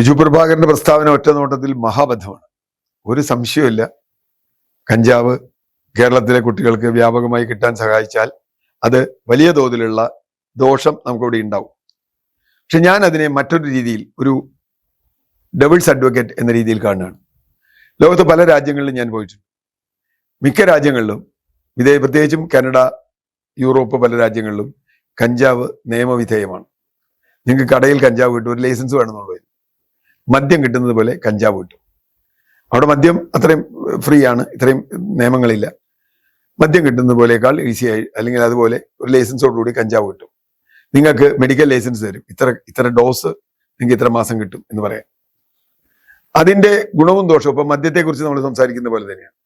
ബിജു പ്രഭാകരന്റെ പ്രസ്താവന ഒറ്റ നോട്ടത്തിൽ മഹാബദ്ധമാണ്. ഒരു സംശയമില്ല, കഞ്ചാവ് കേരളത്തിലെ കുട്ടികൾക്ക് വ്യാപകമായി കിട്ടാൻ സഹായിച്ചാൽ അത് വലിയ തോതിലുള്ള ദോഷം നമുക്കിവിടെ ഉണ്ടാവും. പക്ഷെ ഞാൻ അതിനെ മറ്റൊരു രീതിയിൽ, ഒരു ഡബിൾസ് അഡ്വക്കേറ്റ് എന്ന രീതിയിൽ കാണുകയാണ്. ലോകത്ത് പല രാജ്യങ്ങളിലും ഞാൻ പോയിട്ടുണ്ട്. മിക്ക രാജ്യങ്ങളിലും, പ്രത്യേകിച്ചും കാനഡ, യൂറോപ്പ്, പല രാജ്യങ്ങളിലും കഞ്ചാവ് നിയമവിധേയമാണ്. നിങ്ങൾക്ക് കടയിൽ കഞ്ചാവ് കിട്ടും, ഒരു ലൈസൻസ് വേണമെന്നുള്ളൂ. മദ്യം കിട്ടുന്നത് പോലെ കഞ്ചാവ് കിട്ടും. അവിടെ മദ്യം അത്രയും ഫ്രീ ആണ്, ഇത്രയും നിയമങ്ങളില്ല. മദ്യം കിട്ടുന്നത് പോലെയേക്കാൾ ഈസിയായി, അല്ലെങ്കിൽ അതുപോലെ ഒരു ലൈസൻസോടുകൂടി കഞ്ചാവ് കിട്ടും. നിങ്ങൾക്ക് മെഡിക്കൽ ലൈസൻസ് തരും, ഇത്ര ഡോസ് നിങ്ങൾക്ക് ഇത്ര മാസം കിട്ടും എന്ന് പറയാം. അതിന്റെ ഗുണവും ദോഷവും ഇപ്പൊ മദ്യത്തെക്കുറിച്ച് നമ്മൾ സംസാരിക്കുന്ന പോലെ തന്നെയാണ്.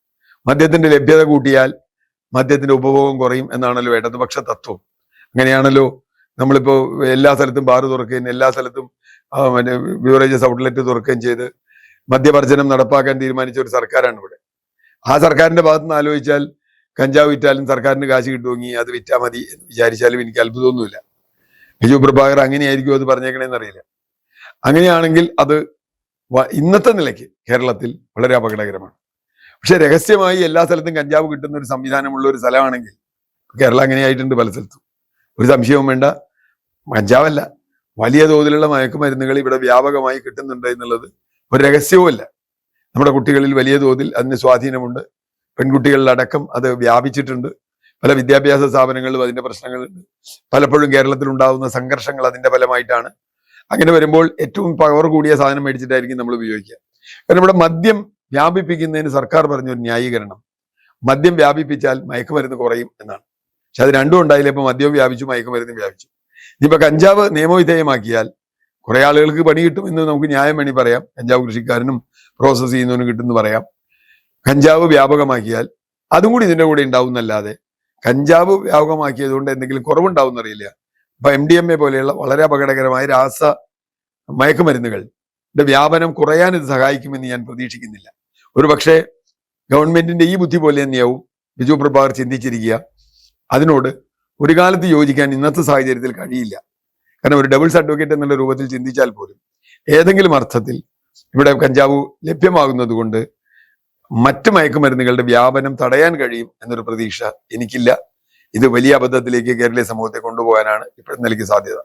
മദ്യത്തിന്റെ ലഭ്യത കൂട്ടിയാൽ മദ്യത്തിന്റെ ഉപഭോഗം കുറയും എന്നാണല്ലോ ഇടതുപക്ഷ തത്വം. അങ്ങനെയാണല്ലോ നമ്മളിപ്പോ എല്ലാ സ്ഥലത്തും ബാറ് തുറക്കുകയും എല്ലാ സ്ഥലത്തും ബിവറേജസ് ഔട്ട്ലെറ്റ് തുറക്കുകയും ചെയ്ത് മദ്യവർജനം നടപ്പാക്കാൻ തീരുമാനിച്ച ഒരു സർക്കാരാണ് ഇവിടെ. ആ സർക്കാരിന്റെ ഭാഗത്ത് നിന്ന് ആലോചിച്ചാൽ കഞ്ചാവ് വിറ്റാലും സർക്കാരിന് കാശ് കിട്ടുമെങ്കിൽ അത് വിറ്റാൽ മതി എന്ന് വിചാരിച്ചാലും എനിക്ക് അത്ഭുതമൊന്നുമില്ല. ബിജു പ്രഭാകർ അങ്ങനെയായിരിക്കും അത് പറഞ്ഞേക്കണേന്ന് അറിയില്ല. അങ്ങനെയാണെങ്കിൽ അത് ഇന്നത്തെ നിലയ്ക്ക് കേരളത്തിൽ വളരെ അപകടകരമാണ്. പക്ഷെ രഹസ്യമായി എല്ലാ സ്ഥലത്തും കഞ്ചാവ് കിട്ടുന്ന ഒരു സംവിധാനമുള്ള ഒരു സ്ഥലമാണെങ്കിൽ, കേരളം അങ്ങനെയായിട്ടുണ്ട് പല സ്ഥലത്തും, ഒരു സംശയവും വേണ്ട. കഞ്ചാവല്ല, വലിയ തോതിലുള്ള മയക്കുമരുന്നുകൾ ഇവിടെ വ്യാപകമായി കിട്ടുന്നുണ്ട് എന്നുള്ളത് ഒരു രഹസ്യവുമല്ല. നമ്മുടെ കുട്ടികളിൽ വലിയ തോതിൽ അതിന് സ്വാധീനമുണ്ട്. പെൺകുട്ടികളിലടക്കം അത് വ്യാപിച്ചിട്ടുണ്ട്. പല വിദ്യാഭ്യാസ സ്ഥാപനങ്ങളിലും അതിന്റെ പ്രശ്നങ്ങളുണ്ട്. പലപ്പോഴും കേരളത്തിൽ ഉണ്ടാകുന്ന സംഘർഷങ്ങൾ അതിന്റെ ഫലമായിട്ടാണ്. അങ്ങനെ വരുമ്പോൾ ഏറ്റവും പവർ കൂടിയ സാധനം മേടിച്ചിട്ടായിരിക്കും നമ്മൾ ഉപയോഗിക്കുക. കാരണം ഇവിടെ മദ്യം വ്യാപിപ്പിക്കുന്നതിന് സർക്കാർ പറഞ്ഞൊരു ന്യായീകരണം, മദ്യം വ്യാപിപ്പിച്ചാൽ മയക്കുമരുന്ന് കുറയും എന്നാണ്. പക്ഷെ അത് രണ്ടും ഉണ്ടായില്ല. ഇപ്പൊ മദ്യവും വ്യാപിച്ചു, മയക്കുമരുന്നും വ്യാപിച്ചു. ഇനിയിപ്പോ കഞ്ചാവ് നിയമവിധേയമാക്കിയാൽ കുറെ ആളുകൾക്ക് പണി കിട്ടും എന്ന് നമുക്ക് ന്യായം വേണ്ടി പറയാം. കഞ്ചാവ് കൃഷിക്കാരനും പ്രോസസ് ചെയ്യുന്നവനും കിട്ടുമെന്ന് പറയാം. കഞ്ചാവ് വ്യാപകമാക്കിയാൽ അതും കൂടി ഇതിന്റെ കൂടെ ഉണ്ടാവും എന്നല്ലാതെ കഞ്ചാവ് വ്യാപകമാക്കിയത് കൊണ്ട് എന്തെങ്കിലും കുറവുണ്ടാവും എന്നറിയില്ല. ഇപ്പൊ MDMA പോലെയുള്ള വളരെ അപകടകരമായ രാസ മയക്കുമരുന്നുകളുടെ വ്യാപനം കുറയാൻ ഇത് സഹായിക്കുമെന്ന് ഞാൻ പ്രതീക്ഷിക്കുന്നില്ല. ഒരു പക്ഷേ ഗവൺമെന്റിന്റെ ഈ ബുദ്ധി പോലെ തന്നെയാവും ബിജു പ്രഭാകർ ചിന്തിച്ചിരിക്കുക. അതിനോട് ഒരു കാലത്ത് യോജിക്കാൻ ഇന്നത്തെ സാഹചര്യത്തിൽ കഴിയില്ല. കാരണം ഒരു ഡബിൾസ് അഡ്വക്കേറ്റ് എന്നുള്ള രൂപത്തിൽ ചിന്തിച്ചാൽ പോലും ഏതെങ്കിലും അർത്ഥത്തിൽ ഇവിടെ കഞ്ചാവ് ലഭ്യമാകുന്നത് കൊണ്ട് മറ്റ് മയക്കുമരുന്നുകളുടെ വ്യാപനം തടയാൻ കഴിയും എന്നൊരു പ്രതീക്ഷ എനിക്കില്ല. ഇത് വലിയ അബദ്ധത്തിലേക്ക് കേരളീയ സമൂഹത്തെ കൊണ്ടുപോകാനാണ് ഇപ്പോഴത്തെ നിലയ്ക്ക് സാധ്യത.